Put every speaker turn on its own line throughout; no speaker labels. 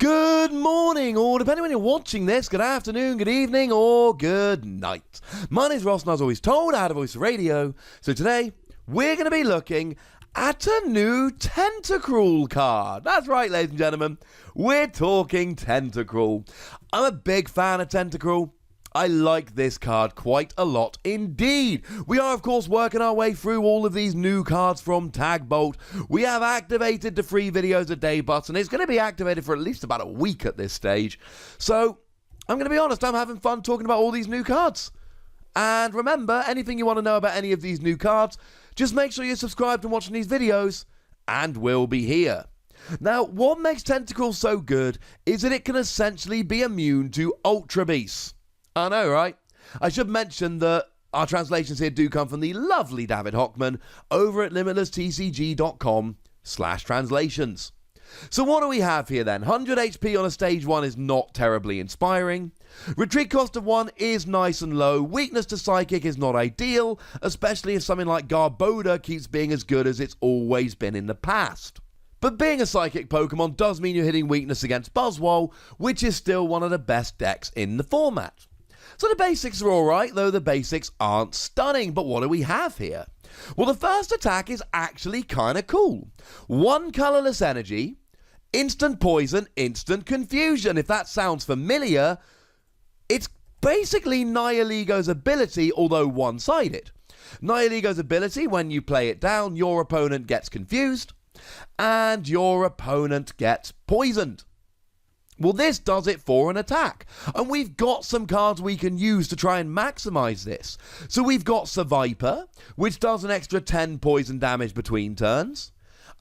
Good morning, or depending when you're watching this, good afternoon, good evening, or good night. My name's Ross, and as always told, I had a voice of radio. So today, we're going to be looking at a new Tentacruel card. That's right, ladies and gentlemen, we're talking Tentacruel. I'm a big fan of Tentacruel. I like this card quite a lot indeed. We are, of course, working our way through all of these new cards from Tag Bolt. We have activated the free videos a day button. It's going to be activated for at least about a week at this stage. So, I'm going to be honest, I'm having fun talking about all these new cards. And remember, anything you want to know about any of these new cards, just make sure you're subscribed and watching these videos, and we'll be here. Now, what makes Tentacruel so good is that it can essentially be immune to Ultra Beasts. I know, right? I should mention that our translations here do come from the lovely David Hochmann over at limitlesstcg.com/translations. So what do we have here then? 100 HP on a stage 1 is not terribly inspiring. Retreat cost of 1 is nice and low. Weakness to Psychic is not ideal, especially if something like Garboda keeps being as good as it's always been in the past. But being a Psychic Pokemon does mean you're hitting weakness against Buzzwole, which is still one of the best decks in the format. So the basics are alright, though the basics aren't stunning. But what do we have here? Well, the first attack is actually kind of cool. 1 colourless energy, instant poison, instant confusion. If that sounds familiar, it's basically Nihiligo's ability, although one-sided. Nihiligo's ability, when you play it down, your opponent gets confused, and your opponent gets poisoned. Well, this does it for an attack, and we've got some cards we can use to try and maximize this. So we've got Survivor, which does an extra 10 poison damage between turns.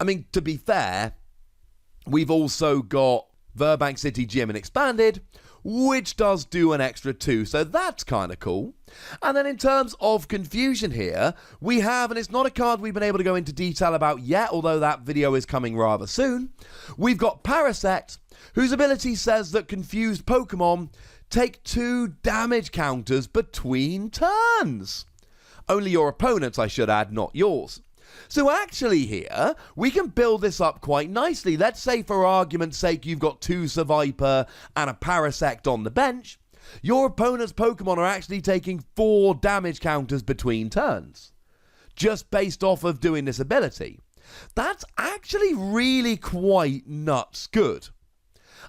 I mean, to be fair, we've also got Burbank City Gym and Expanded, which does do an extra 2, so that's kind of cool. And then in terms of confusion here, we have, and it's not a card we've been able to go into detail about yet, although that video is coming rather soon, we've got Parasect, whose ability says that confused Pokemon take 2 damage counters between turns. Only your opponent's, I should add, not yours. So actually here, we can build this up quite nicely. Let's say for argument's sake you've got 2 Survivor and a Parasect on the bench. Your opponent's Pokemon are actually taking 4 damage counters between turns, just based off of doing this ability. That's actually really quite nuts good.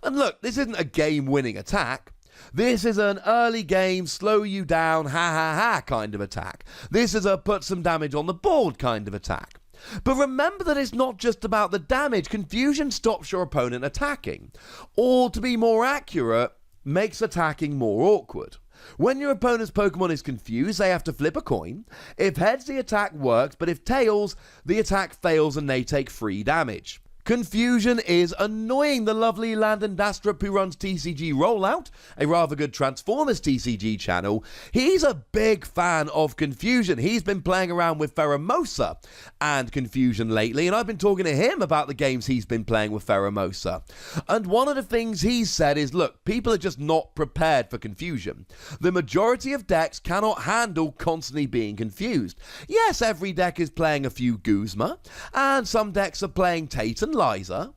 And look, this isn't a game-winning attack. This is an early game, slow you down, ha kind of attack. This is a put some damage on the board kind of attack. But remember that it's not just about the damage. Confusion stops your opponent attacking. Or, to be more accurate, makes attacking more awkward. When your opponent's Pokemon is confused, they have to flip a coin. If heads, the attack works, but if tails, the attack fails and they take 3 damage. Confusion is annoying. The lovely Landon Dastrup, who runs TCG Rollout, a rather good Transformers TCG channel, he's a big fan of Confusion. He's been playing around with Pheromosa and Confusion lately, and I've been talking to him about the games he's been playing with Pheromosa. And one of the things he's said is, look, people are just not prepared for Confusion. The majority of decks cannot handle constantly being confused. Yes, every deck is playing a few Guzma, and some decks are playing Tate and Liza,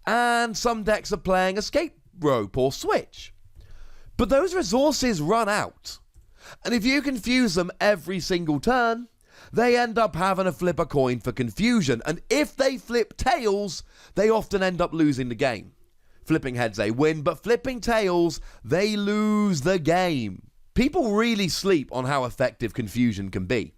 and some decks are playing Escape Rope or Switch. But those resources run out, and if you confuse them every single turn, they end up having to flip a coin for confusion, and if they flip tails, they often end up losing the game. Flipping heads, they win, but flipping tails, they lose the game. People really sleep on how effective confusion can be.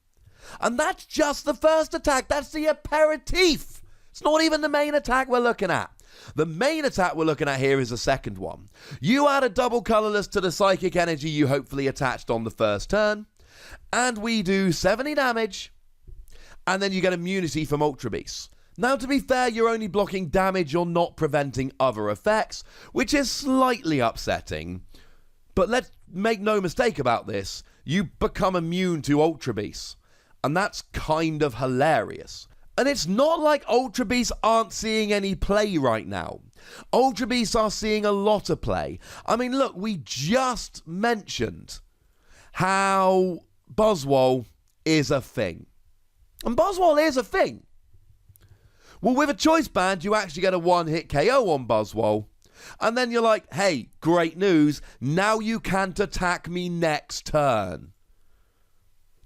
And that's just the first attack. That's the aperitif. It's not even the main attack we're looking at. The main attack we're looking at here is the second one. You add a double colourless to the psychic energy you hopefully attached on the first turn, and we do 70 damage, and then you get immunity from Ultra Beasts. Now, to be fair, you're only blocking damage, you're not preventing other effects, which is slightly upsetting. But let's make no mistake about this, you become immune to Ultra Beasts, and that's kind of hilarious. And it's not like Ultra Beasts aren't seeing any play right now. Ultra Beasts are seeing a lot of play. I mean, look, we just mentioned how Buzzwole is a thing. And Buzzwole is a thing. Well, with a choice band, you actually get a one-hit KO on Buzzwole. And then you're like, hey, great news, now you can't attack me next turn.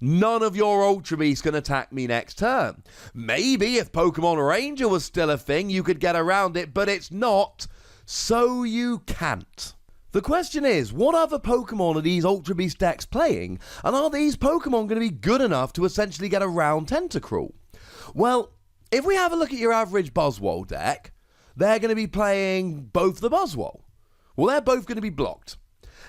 None of your Ultra Beasts can attack me next turn. Maybe if Pokemon Ranger was still a thing, you could get around it, but it's not, so you can't. The question is, what other Pokemon are these Ultra Beast decks playing, and are these Pokemon going to be good enough to essentially get around Tentacruel? Well, if we have a look at your average Buzzwole deck, they're going to be playing both the Buzzwole. Well, they're both going to be blocked.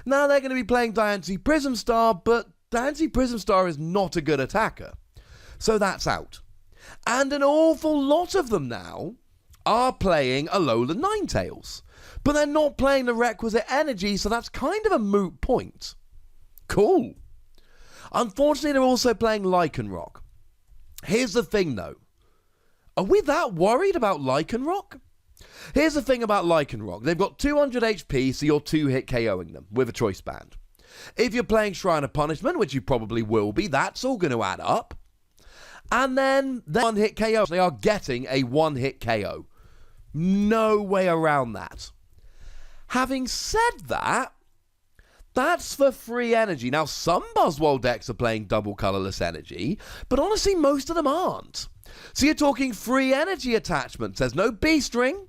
Now, they're going to be playing Diancie Prism Star, but Diancie Prism Star is not a good attacker. So that's out. And an awful lot of them now are playing Alolan Ninetales. But they're not playing the requisite energy, so that's kind of a moot point. Cool. Unfortunately, they're also playing Lycanroc. Here's the thing, though. Are we that worried about Lycanroc? Here's the thing about Lycanroc. They've got 200 HP, so you're 2-hit KOing them with a Choice Band. If you're playing Shrine of Punishment, which you probably will be, that's all going to add up. And then the 1-hit KO. They are getting a 1-hit KO. No way around that. Having said that, that's for free energy. Now, some Buzzwole decks are playing double colorless energy, but honestly, most of them aren't. So you're talking free energy attachments. There's no B-string.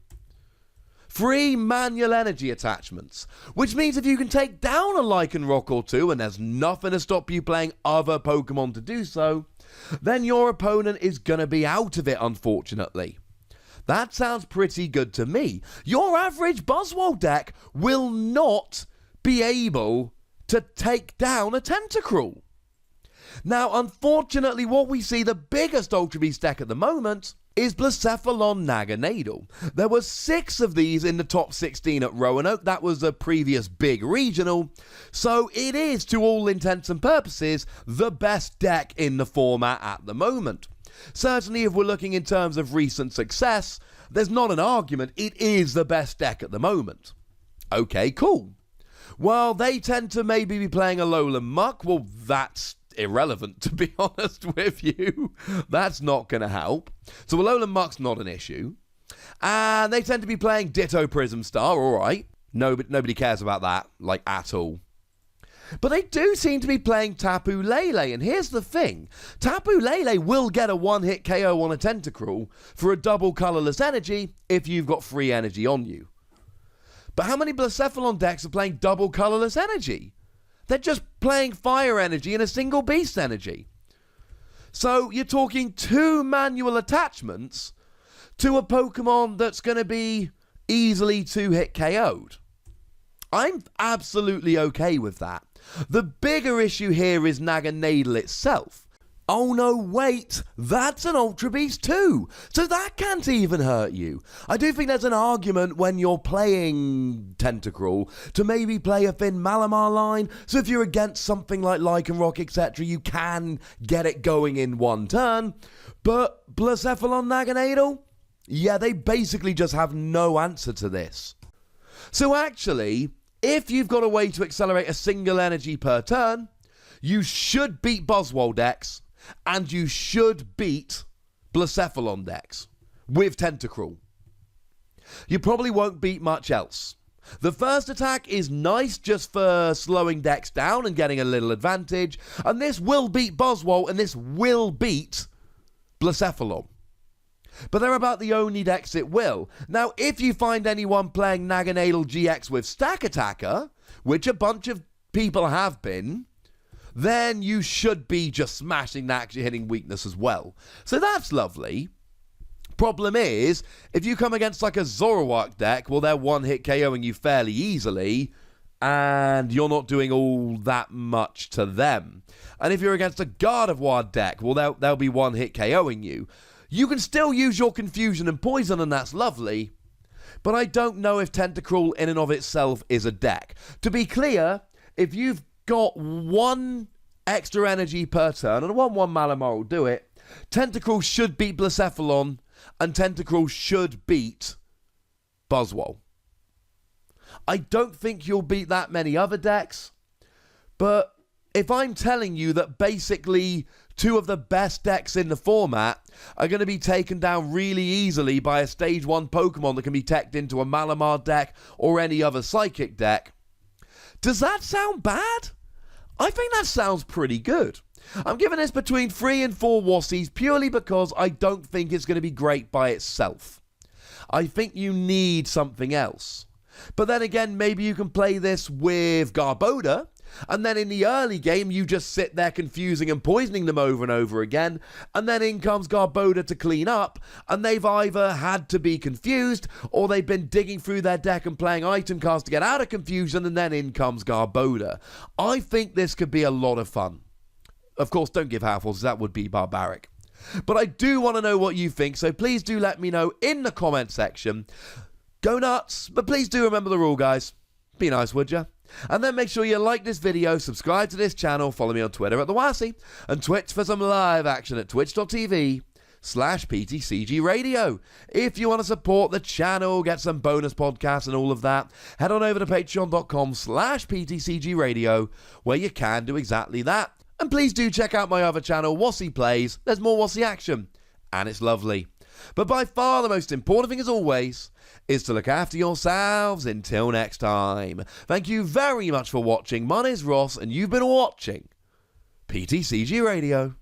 Free manual energy attachments. Which means if you can take down a Lycanroc or two, and there's nothing to stop you playing other Pokemon to do so, then your opponent is going to be out of it, unfortunately. That sounds pretty good to me. Your average Buzzwole deck will not be able to take down a Tentacruel. Now, unfortunately, what we see the biggest Ultra Beast deck at the moment is Blacephalon Naganadel. There were 6 of these in the top 16 at Roanoke. That was a previous big regional. So it is, to all intents and purposes, the best deck in the format at the moment. Certainly, if we're looking in terms of recent success, there's not an argument. It is the best deck at the moment. Okay, cool. Well, they tend to maybe be playing Alolan Muck. Well, that's irrelevant, to be honest with you. That's not going to help. So Alolan Muck's not an issue. And they tend to be playing Ditto Prism Star, all right. Nobody cares about that, like, at all. But they do seem to be playing Tapu Lele, and here's the thing. Tapu Lele will get a 1-hit KO on a Tentacruel for a double colorless energy if you've got free energy on you. But how many Blacephalon decks are playing double colorless energy? They're just playing fire energy and a single beast energy. So you're talking 2 manual attachments to a Pokemon that's going to be easily 2-hit KO'd. I'm absolutely okay with that. The bigger issue here is Naganadel itself. Oh no, wait, that's an Ultra Beast too, so that can't even hurt you. I do think there's an argument when you're playing Tentacruel to maybe play a Thin Malamar line, so if you're against something like Lycanroc, etc., you can get it going in one turn, but Blacephalon Naganadel? Yeah, they basically just have no answer to this. So actually, if you've got a way to accelerate a single energy per turn, you should beat Buzzwole decks, and you should beat Blacephalon decks with Tentacruel. You probably won't beat much else. The first attack is nice just for slowing decks down and getting a little advantage, and this will beat Buzzwole, and this will beat Blacephalon. But they're about the only decks it will. Now, if you find anyone playing Naganadel GX with Stack Attacker, which a bunch of people have been, then you should be just smashing that hitting weakness as well. So that's lovely. Problem is, if you come against like a Zoroark deck, well, they're 1-hit KOing you fairly easily, and you're not doing all that much to them. And if you're against a Gardevoir deck, well, they'll be 1-hit KOing you. You can still use your Confusion and Poison, and that's lovely, but I don't know if Tentacruel in and of itself is a deck. To be clear, if you've got 1 extra energy per turn, and a 1/1 Malamar will do it, Tentacruel should beat Blacephalon, and Tentacruel should beat Buzzwole. I don't think you'll beat that many other decks, but if I'm telling you that basically two of the best decks in the format are going to be taken down really easily by a stage 1 Pokemon that can be teched into a Malamar deck or any other Psychic deck. Does that sound bad? I think that sounds pretty good. I'm giving this between 3 and 4 Wassies purely because I don't think it's going to be great by itself. I think you need something else. But then again, maybe you can play this with Garbodor, and then in the early game you just sit there confusing and poisoning them over and over again, and then in comes Garbodor to clean up, and they've either had to be confused or they've been digging through their deck and playing item cards to get out of confusion, and then in comes Garbodor. I think this could be a lot of fun. Of course, don't give half-halls, that would be barbaric. But I do want to know what you think, so please do let me know in the comment section. Go nuts, but please do remember the rule, guys. Be nice, would ya? And then make sure you like this video, subscribe to this channel, follow me on Twitter at @TheWassie, and Twitch for some live action at twitch.tv/PTCGRadio. If you want to support the channel, get some bonus podcasts and all of that, head on over to patreon.com/PTCGRadio, where you can do exactly that. And please do check out my other channel, Wassie Plays. There's more Wassie action, and it's lovely. But by far the most important thing, as always, is to look after yourselves. Until next time. Thank you very much for watching. My name's Ross, and you've been watching PTCG Radio.